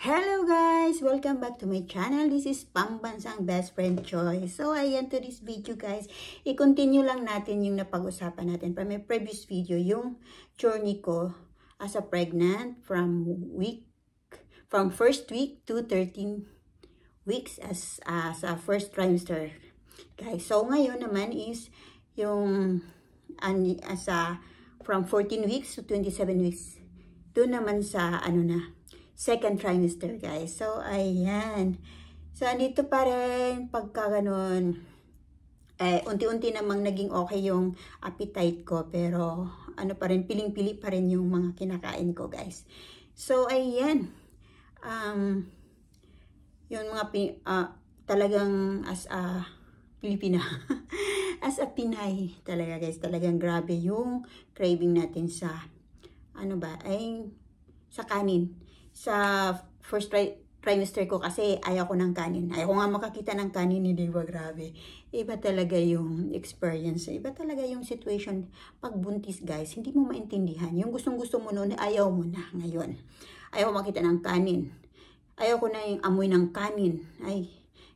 Hello guys! Welcome back to my channel. This is Pambansang Best Friend Choice. So ayan, to this video guys, i-continue lang natin yung napag-usapan natin from my previous video, yung journey ko as a pregnant from first week to 13 weeks as a first trimester. Guys, so ngayon naman is yung from 14 weeks to 27 weeks. Doon naman sa second trimester guys. So ayan. So andito pa rin pagka ganun. Unti-unti namang naging okay yung appetite ko. Pero pa rin, piling-pili pa rin yung mga kinakain ko guys. So ayan. Yung mga talagang as a Pilipina. As a Pinay talaga guys. Talagang grabe yung craving natin sa sa kanin. Sa first trimester ko kasi ayaw ko ng kanin. Ayaw ko nga makakita ng kanin, hindi ba grabe. Iba talaga yung experience. Iba talaga yung situation. Pag buntis guys, hindi mo maintindihan. Yung gustong-gusto mo noon, ayaw mo na ngayon. Ayaw ko makita ng kanin. Ayaw ko na yung amoy ng kanin. Ay,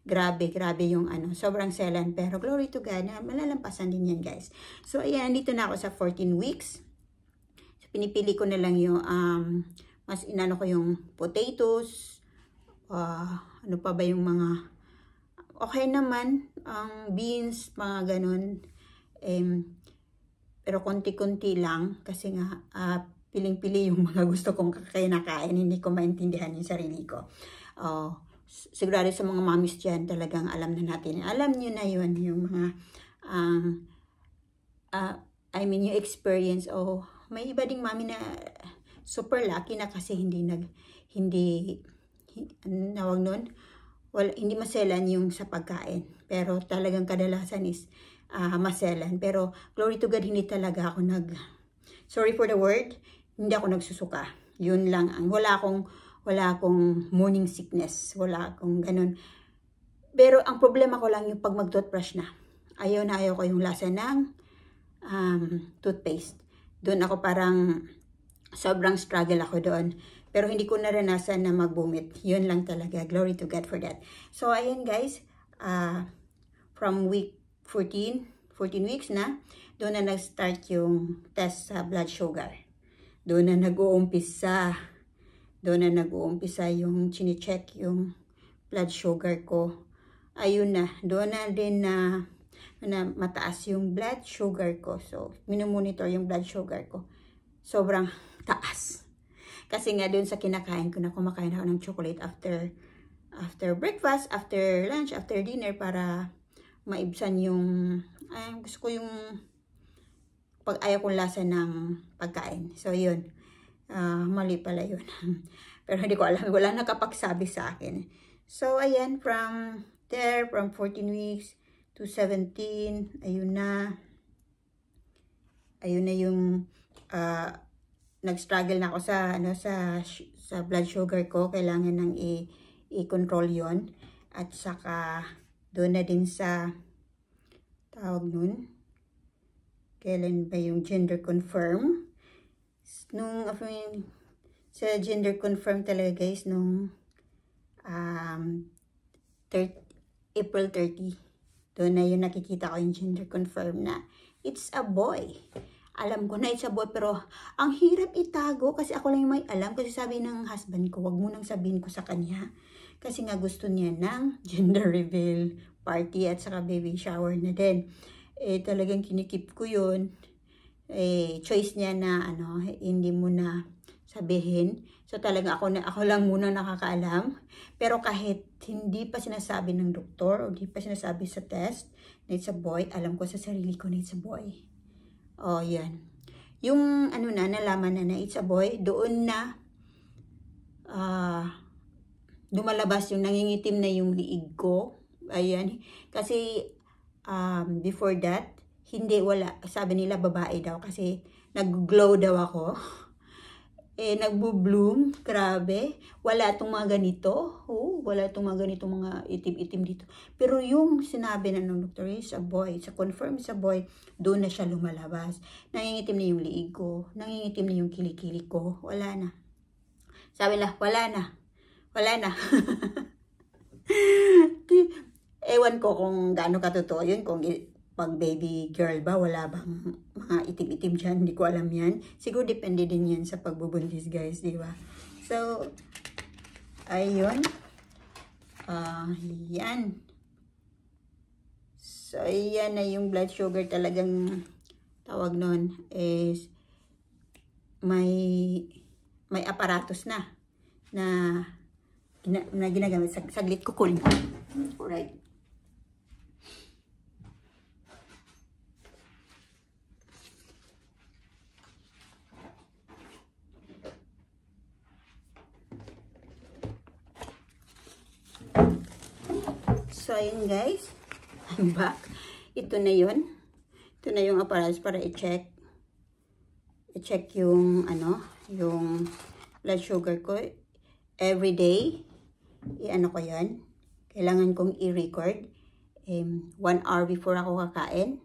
grabe yung sobrang selan. Pero glory to God, malalampasan din yan guys. So ayan, dito na ako sa 14 weeks. So, pinipili ko na lang yung mas inano ko yung potatoes, ano pa ba yung mga, okay naman, beans, mga ganun. Pero konti-konti lang, kasi nga, piling-pili yung mga gusto kong kinakain, hindi ko maintindihan yung sarili ko. Sigurado sa mga mommies dyan, talagang alam na natin. Alam nyo na yun, yung mga, yung experience, may iba ding mommy na, super lucky na kasi hindi maselan yung sa pagkain. Pero talagang kadalasan is maselan. Pero glory to God, hindi talaga ako sorry for the word, hindi ako nagsusuka. Yun lang. Wala akong morning sickness. Wala akong ganun. Pero ang problema ko lang yung pag mag-toothbrush na. Ayaw ko yung lasa ng toothpaste. Doon ako parang sobrang struggle ako doon. Pero hindi ko naranasan na mag-vomit. Yun lang talaga. Glory to God for that. So, ayan guys. From week 14 weeks na, doon na nag-start yung test sa blood sugar. Doon na nag-uumpisa yung chine-check yung blood sugar ko. Ayun na. Doon na din na mataas yung blood sugar ko. So, minomonitor yung blood sugar ko. Sobrang taas. Kasi nga doon sa kinakain ko na kumakain ako ng chocolate after breakfast, after lunch, after dinner para maibsan yung gusto ko yung pag ayaw kong lasa ng pagkain. So yun. Mali pala yun. Pero hindi ko alam. Wala nakapagsabi sa akin. So ayan, from 14 weeks to 17, ayun na yung nag-struggle na ako sa blood sugar ko. Kailangan nang i-control yon. At saka doon na din sa tawag nun. Kailan ba yung gender confirm? Sa gender confirm talaga guys, nung April 30. Doon na yung nakikita ko yung gender confirm na it's a boy. Alam ko na it's a boy, pero ang hirap itago kasi ako lang yung may alam. Kasi sabi ng husband ko, wag mo nang sabihin ko sa kanya. Kasi nga gusto niya ng gender reveal party at saka baby shower na din. Talagang kinikip ko yun. Choice niya na hindi mo na sabihin. So talaga ako lang muna nakakaalam. Pero kahit hindi pa sinasabi ng doktor o hindi pa sinasabi sa test na it's a boy, alam ko sa sarili ko na it's a boy. Yan. Yung nalaman na it's a boy, doon na lumalabas yung nangingitim na yung liig ko. Ayan. Kasi before that, wala. Sabi nila babae daw kasi nag-glow daw ako. Nagbo-bloom. Grabe. Wala itong mga ganito. Wala itong mga ganito, mga itim-itim dito. Pero yung sinabi na ng doktor is a boy. Sa confirm sa boy, doon na siya lumalabas. Nangingitim na yung liig ko. Nangingitim na yung kilikili ko. Wala na. Sabi nila, wala na. wala na. Ewan ko kung gaano katotoo yun, kung pag baby girl ba, wala bang mga itim-itim dyan, hindi ko alam yan. Siguro depende din yan sa pagbubuntis guys, di ba? So, ayun. Yan. So, ayan na yung blood sugar talagang tawag nun is may aparatus na ginagamit. Saglit ko kunin. Alright. So, ayun guys. I'm back. Ito na yun. Ito na yung apparatus para i-check. I-check yung, yung blood sugar ko. Every day. I-ano ko yan. Kailangan kong i-record. 1 hour before ako kakain.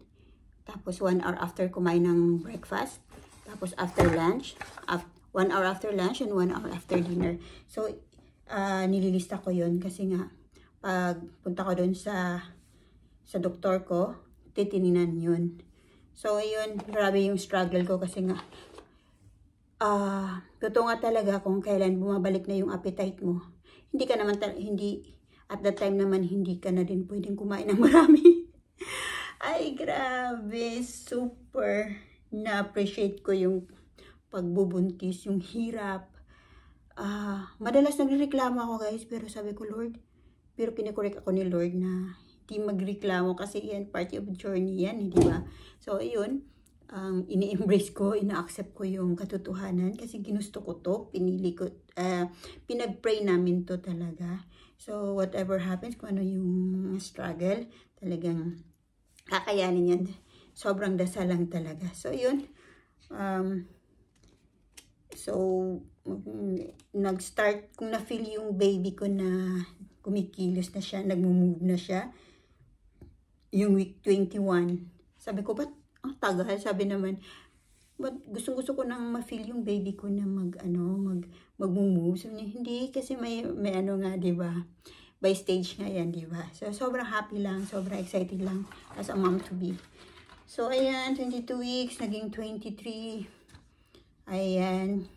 Tapos 1 hour after kumain ng breakfast. Tapos after lunch. 1 hour after lunch and 1 hour after dinner. So, nililista ko yun kasi nga pag punta ko doon sa doktor ko, titininan yun. So, yun, grabe yung struggle ko kasi nga, totoo nga talaga kung kailan bumabalik na yung appetite mo. Hindi ka naman, at that time naman, hindi ka na din pwedeng kumain ng marami. Ay, grabe, super na-appreciate ko yung pagbubuntis, yung hirap. Madalas nagreklamo ako guys, pero sabi ko, Lord, pero kinikorek ako ni Lord na hindi magreklamo kasi yan, part of journey yan, di ba? So, ayun, ini-embrace ko, ina-accept ko yung katotohanan kasi ginusto ko to, pinili ko, pinag-pray namin to talaga. So, whatever happens, kung ano yung struggle, talagang kakayanin yan. Sobrang dasal lang talaga. So, yun, nag-start, kung na-feel yung baby ko na kumikilos na siya, nagmo-move na siya, yung week 21. Sabi ko, ba't ang tagal? Sabi naman, ba't gusto ko nang ma-feel yung baby ko na mag-move. Sabi niya, hindi, kasi may ano nga, di ba? By stage nga yan, di ba? So, sobrang happy lang, sobrang excited lang as a mom to be. So, ayan, 22 weeks, naging 23. Ayan.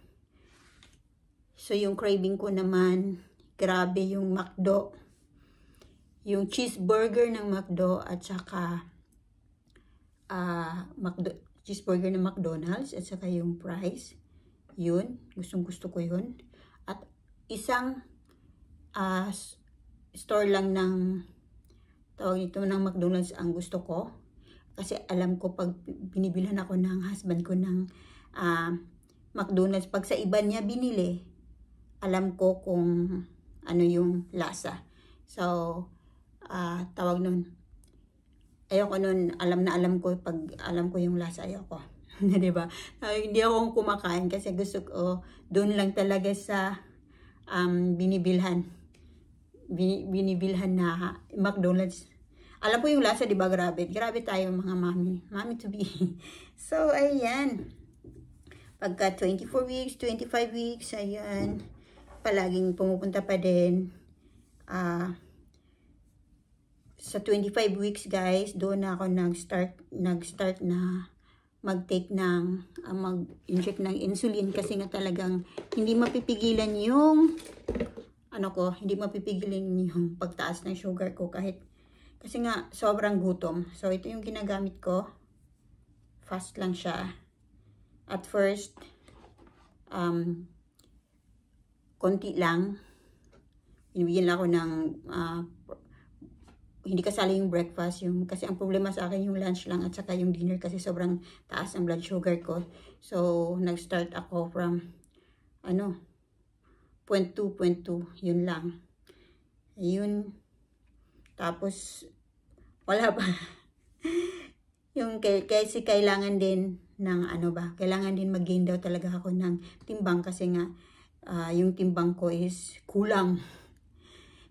So, yung craving ko naman, grabe yung McDo. Yung cheeseburger ng McDo at saka cheeseburger ng McDonald's at saka yung fries. Yun, gustong-gusto ko yun. At isang store lang ng tawag nito ng McDonald's ang gusto ko. Kasi alam ko pag binibilhan ako ng husband ko ng McDonald's, pag sa iba niya binili, alam ko kung ano yung lasa. So, tawag nun. Ayoko nun, alam ko, pag alam ko yung lasa, ayoko. Diba? Hindi ako kumakain kasi gusto ko, doon lang talaga sa binibilhan na McDonald's. Alam ko yung lasa, diba? Grabe tayo mga mami to be. So, ayan. Pagka 24 weeks, 25 weeks, ayan. Palaging pumupunta pa din. Sa 25 weeks guys, doon na ako nag-start na mag-take ng, mag-inject ng insulin kasi nga talagang hindi mapipigilan yung, hindi mapipigilan yung pagtaas ng sugar ko kahit, kasi nga sobrang gutom. So, ito yung ginagamit ko. Fast lang siya. At first, konti lang. Binibigyan lang ako ng, hindi kasali yung breakfast. Kasi ang problema sa akin yung lunch lang at saka yung dinner kasi sobrang taas ang blood sugar ko. So, nag-start ako from, 0.2, yun lang. Ayun. Tapos, wala pa. Yung kasi kailangan din ng kailangan din mag-gain daw talaga ako ng timbang kasi nga, yung timbang ko is kulang.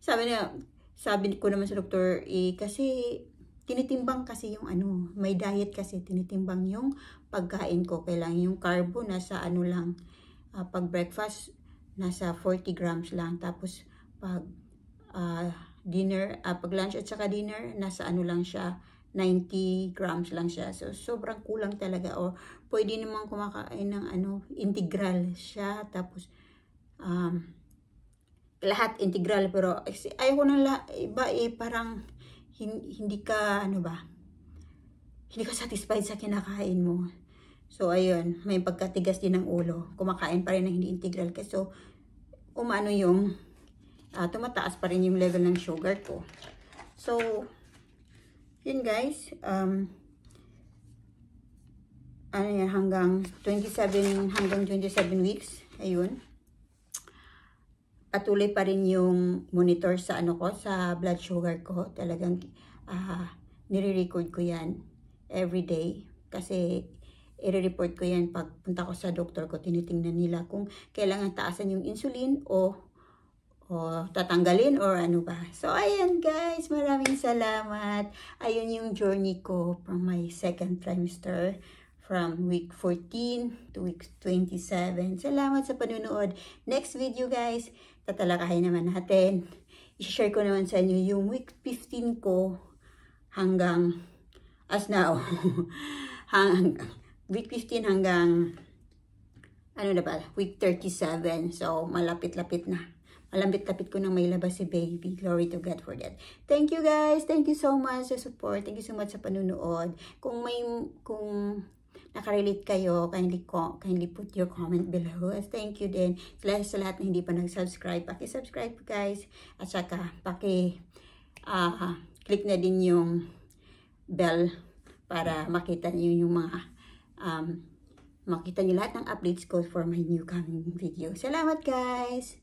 Sabi ko naman sa doktor, kasi tinitimbang kasi yung may diet kasi tinitimbang yung pagkain ko. Kailangan yung carbo nasa lang, pag breakfast nasa 40 grams lang. Tapos pag dinner, pag lunch at saka dinner, nasa ano lang siya, 90 grams lang siya. So, sobrang kulang talaga. Or, pwede naman kumakain ng integral siya. Tapos, lahat integral. Pero, ayaw ko ng iba parang, hindi ka, hindi ka satisfied sa kinakain mo. So, ayun, may pagkatigas din ng ulo. Kumakain pa rin ng hindi integral. So, tumataas pa rin yung level ng sugar ko. So, yun guys, hanggang 27 weeks, ayun. Patuloy pa rin yung monitor sa sa blood sugar ko. Talagang nire-record ko yan everyday kasi i-report ko yan pag punta ko sa doktor ko. Tinitingnan nila kung kailangan taasan yung insulin o tatanggalin or ano ba. So, ayan guys, maraming salamat. Ayun yung journey ko from my second trimester, from week 14 to week 27. Salamat sa panunood. Next video guys, tatalakayin naman natin. I-share ko naman sa inyo yung week 15 ko hanggang as now. Week 15 hanggang week 37. So, malapit-lapit na. Malapit-lapit ko nang may labas si baby. Glory to God for that. Thank you guys. Thank you so much sa support. Thank you so much sa panunood. Kung nakarelate kayo, kindly put your comment below. Thank you din. Sa lahat na hindi pa nag-subscribe, paki-subscribe guys. At saka, click na din yung bell para makita niyo yung mga makita niyo lahat ng updates ko for my new coming video. Salamat guys!